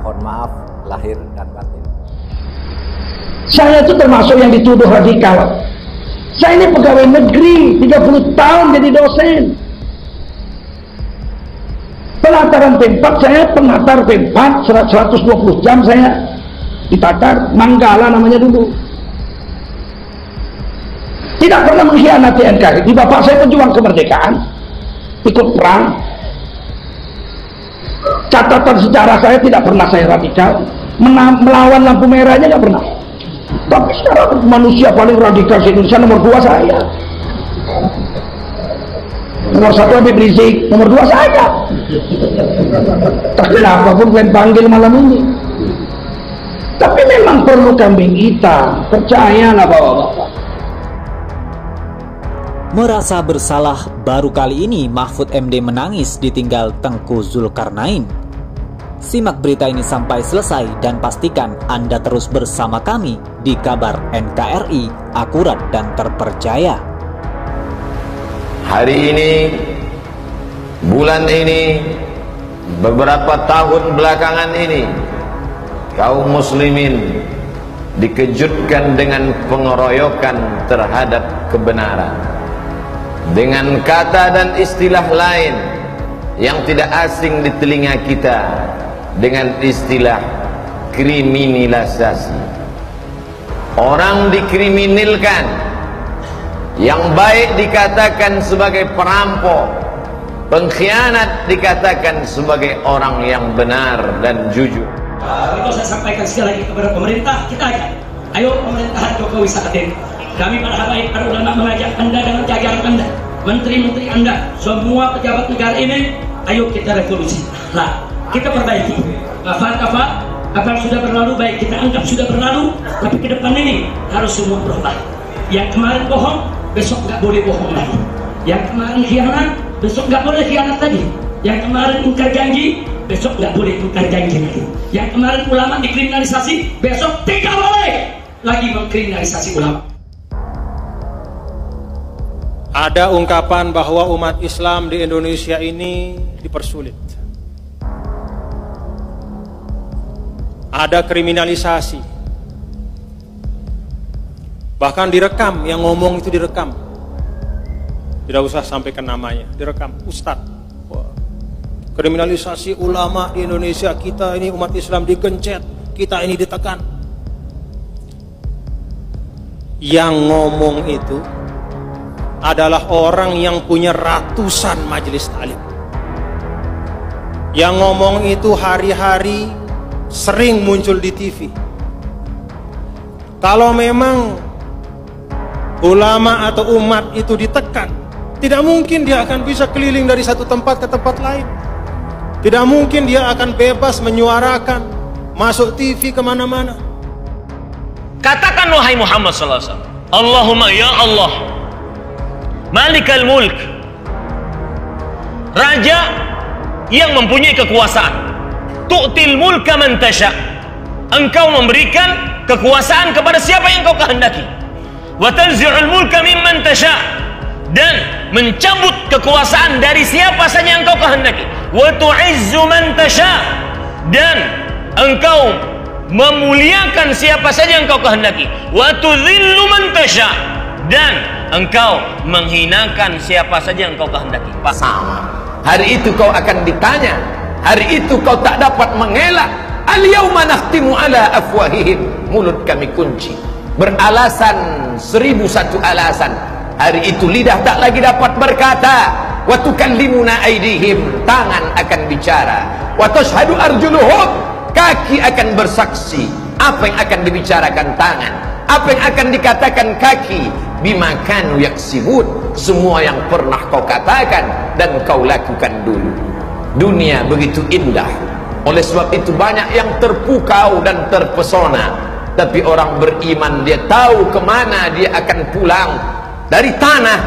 mohon maaf lahir dan batin. Saya itu termasuk yang dituduh radikal. Saya ini pegawai negeri, 30 tahun jadi dosen. Penataran P4, saya penatar P4 120 jam saya ditatar, Manggala namanya dulu. Tidak pernah mengkhianati NKRI. Di bapak saya pejuang kemerdekaan, ikut perang. Catatan sejarah saya tidak pernah saya radikal, melawan lampu merahnya nggak pernah. Tapi sekarang manusia paling radikal di Indonesia nomor 2 saya. Nomor 1 Habib Rizik, nomor 2 saya. Tak kenapa pun kalian panggil malam ini. Tapi memang perlu kambing hitam, percayalah bapak-bapak. Merasa bersalah, baru kali ini Mahfud MD menangis ditinggal Tengku Zulkarnain. Simak berita ini sampai selesai dan pastikan Anda terus bersama kami di Kabar NKRI, akurat dan terpercaya. Hari ini, bulan ini, beberapa tahun belakangan ini, kaum muslimin dikejutkan dengan pengeroyokan terhadap kebenaran. Dengan kata dan istilah lain yang tidak asing di telinga kita, dengan istilah kriminalisasi. Orang dikriminalkan, yang baik dikatakan sebagai perampok, pengkhianat dikatakan sebagai orang yang benar dan jujur. Itu saya sampaikan sekali lagi kepada pemerintah, kita ajak, ayo pemerintahan Jokowi saat ini, kami para habaib, para ulama mengajak Anda dengan jajaran Anda, menteri-menteri Anda, semua pejabat negara ini, ayo kita revolusi. Nah, kita perbaiki. Kafar sudah berlalu, baik kita anggap sudah berlalu, tapi ke depan ini harus semua berubah. Yang kemarin bohong, besok nggak boleh bohong lagi. Yang kemarin khianat, besok nggak boleh khianat lagi. Yang kemarin ingkar janji, besok nggak boleh ingkar janji lagi. Yang kemarin ulama dikriminalisasi, besok tidak boleh lagi mengkriminalisasi ulama. Ada ungkapan bahwa umat Islam di Indonesia ini dipersulit. Ada kriminalisasi. Bahkan direkam, yang ngomong itu direkam. Tidak usah sampaikan namanya, direkam. Ustadz. Kriminalisasi ulama di Indonesia, kita ini umat Islam digencet, kita ini ditekan. Yang ngomong itu adalah orang yang punya ratusan majelis taklim. Yang ngomong itu hari-hari sering muncul di TV. Kalau memang ulama atau umat itu ditekan, tidak mungkin dia akan bisa keliling dari satu tempat ke tempat lain. Tidak mungkin dia akan bebas menyuarakan, masuk TV kemana-mana. Katakan wahai Muhammad sallallahu alaihi wasallam, Allahumma ya Allah, Malikal Mulk, Raja yang mempunyai kekuasaan. Tu'til mulka man tasha, engkau memberikan kekuasaan kepada siapa yang kau kehendaki. Wa tanzi'ul mulka mimman tasha, dan mencabut kekuasaan dari siapa saja yang kau kehendaki. Wa tu'izzu man tasha, dan engkau memuliakan siapa saja yang kau kehendaki. Wa tudhillu man tasha, dan engkau menghinakan siapa saja yang kau kehendaki. Sama. Hari itu kau akan ditanya. Hari itu kau tak dapat mengelak. Al-yawma nakhtimu ala afwahihim, mulut kami kunci. Beralasan 1001 alasan. Hari itu lidah tak lagi dapat berkata. Wa tukallimuna aydihim, tangan akan bicara. Wa tashhadu arjuluhum, kaki akan bersaksi. Apa yang akan dibicarakan tangan, apa yang akan dikatakan kaki. Bima kanu yaksibun, semua yang pernah kau katakan dan kau lakukan dulu. Dunia begitu indah, oleh sebab itu banyak yang terpukau dan terpesona. Tapi orang beriman, dia tahu kemana dia akan pulang. Dari tanah,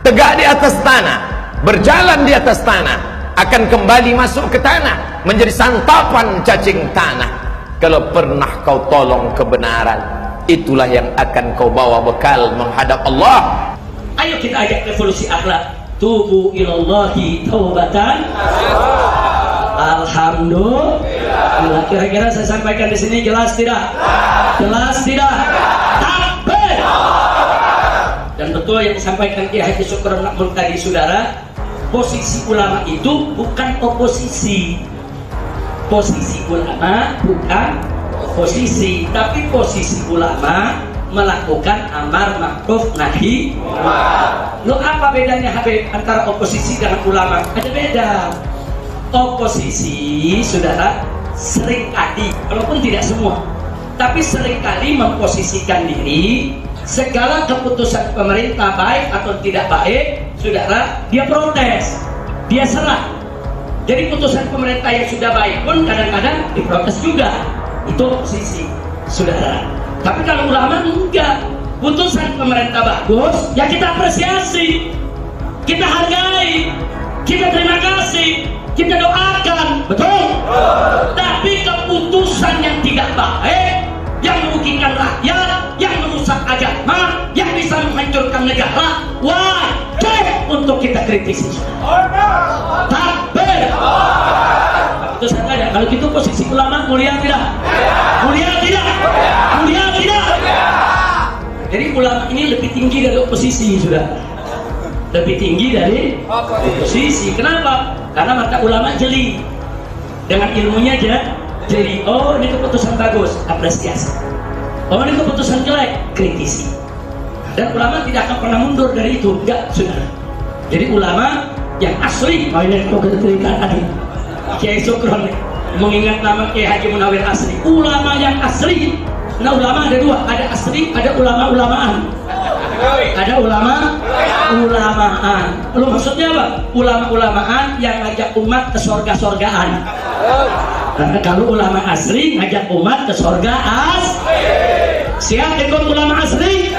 tegak di atas tanah, berjalan di atas tanah, akan kembali masuk ke tanah, menjadi santapan cacing tanah. Kalau pernah kau tolong kebenaran, itulah yang akan kau bawa bekal menghadap Allah. Ayo kita ajak revolusi akhlak. Tubu ilallahi taubatan. Alhamdulillah. Kira-kira saya sampaikan di sini jelas tidak? Jelas tidak? Takbir. Dan betul yang disampaikan Kiai Haji Syukron Makmur tadi, saudara, posisi ulama itu bukan oposisi. Posisi ulama bukan oposisi, tapi posisi ulama melakukan amar ma'ruf nahi. Lo apa bedanya Habib antara oposisi dengan ulama? Ada beda. Oposisi, saudara, seringkali, walaupun tidak semua, tapi seringkali memposisikan diri, segala keputusan pemerintah baik atau tidak baik, saudara, dia protes, dia serah. Jadi putusan pemerintah yang sudah baik pun kadang-kadang diprotes juga. Itu oposisi, saudara. Tapi kalau ulama enggak, putusan pemerintah bagus, ya kita apresiasi, kita hargai, kita terima kasih, kita doakan, betul? Tapi keputusan yang tidak baik, yang merugikan rakyat, yang merusak agama, yang bisa menghancurkan negara, wajib untuk kita kritisi. Takbir. Itu saya tanya, kalau gitu posisi ulama mulia tidak? Mulia tidak? Mulia tidak? Jadi ulama ini lebih tinggi dari oposisi, sudah. Lebih tinggi dari oposisi. Kenapa? Karena mata ulama jeli, dengan ilmunya aja jeli. Oh, ini keputusan bagus, apresiasi. Oh, ini keputusan jelek, kritisi. Dan ulama tidak akan pernah mundur dari itu, enggak, saudara. Jadi ulama yang asli, oh ini kok kita cerita tadi, Kiai Syukron mengingat nama Kiai Haji Munawir asli, ulama yang asli. Nah, ulama ada dua, ada asli, ada ulama-ulamaan. Ada ulama-ulamaan. Lu maksudnya apa? Ulama-ulamaan yang ngajak umat ke sorga-sorgaan. Karena kalau ulama asli ngajak umat ke sorga siap ikut ulama asli?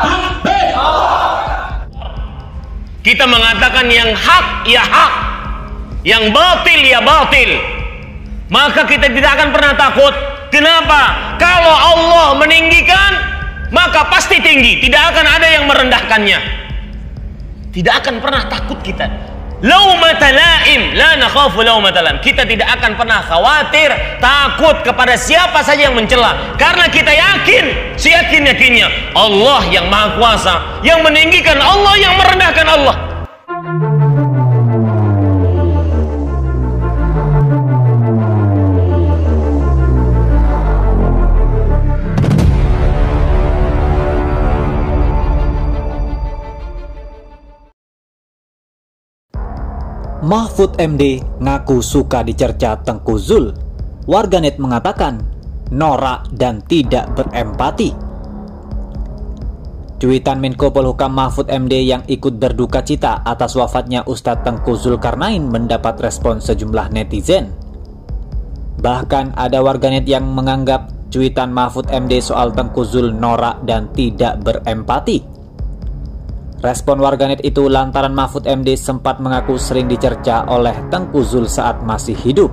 Takbir. Kita mengatakan yang hak ya hak, yang batil ya batil. Maka kita tidak akan pernah takut. Kenapa? Kalau Allah meninggikan, maka pasti tinggi, tidak akan ada yang merendahkannya. Tidak akan pernah takut kita. Laumata laim, la nakhafu laumata laim. Kita tidak akan pernah khawatir, takut kepada siapa saja yang mencela, karena kita yakin, seyakin-yakinnya Allah yang Maha Kuasa, yang meninggikan Allah, yang merendahkan Allah. Mahfud MD ngaku suka dicerca Tengku Zul. Warganet mengatakan norak dan tidak berempati. Cuitan Menko Polhukam Mahfud MD yang ikut berduka cita atas wafatnya Ustadz Tengku Zulkarnain mendapat respon sejumlah netizen. Bahkan ada warganet yang menganggap cuitan Mahfud MD soal Tengku Zul norak dan tidak berempati. Respon warganet itu lantaran Mahfud MD sempat mengaku sering dicerca oleh Tengku Zul saat masih hidup.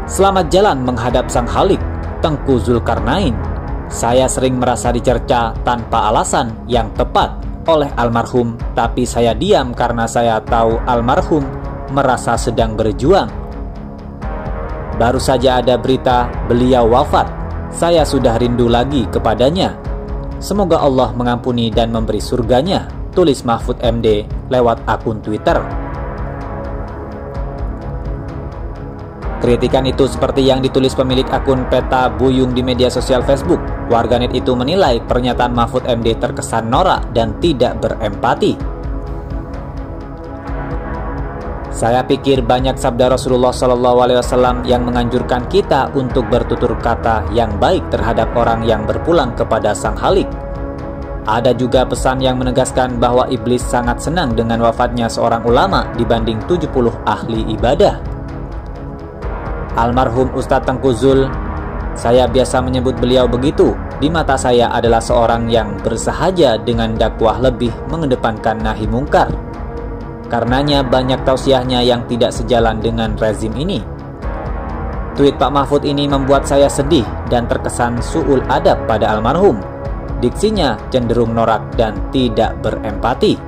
Selamat jalan menghadap Sang Khalik, Tengku Zulkarnain. Saya sering merasa dicerca tanpa alasan yang tepat oleh almarhum, tapi saya diam karena saya tahu almarhum merasa sedang berjuang. Baru saja ada berita beliau wafat. Saya sudah rindu lagi kepadanya. Semoga Allah mengampuni dan memberi surganya, tulis Mahfud MD lewat akun Twitter. Kritikan itu seperti yang ditulis pemilik akun Peta Buyung di media sosial Facebook. Warganet itu menilai pernyataan Mahfud MD terkesan norak dan tidak berempati. Saya pikir banyak sabda Rasulullah SAW yang menganjurkan kita untuk bertutur kata yang baik terhadap orang yang berpulang kepada Sang Khalik. Ada juga pesan yang menegaskan bahwa iblis sangat senang dengan wafatnya seorang ulama dibanding 70 ahli ibadah. Almarhum Ustadz Tengku Zul, saya biasa menyebut beliau begitu, di mata saya adalah seorang yang bersahaja dengan dakwah lebih mengedepankan nahi mungkar. Karenanya banyak tausiahnya yang tidak sejalan dengan rezim ini. Tweet Pak Mahfud ini membuat saya sedih dan terkesan su'ul adab pada almarhum. Diksinya cenderung norak dan tidak berempati.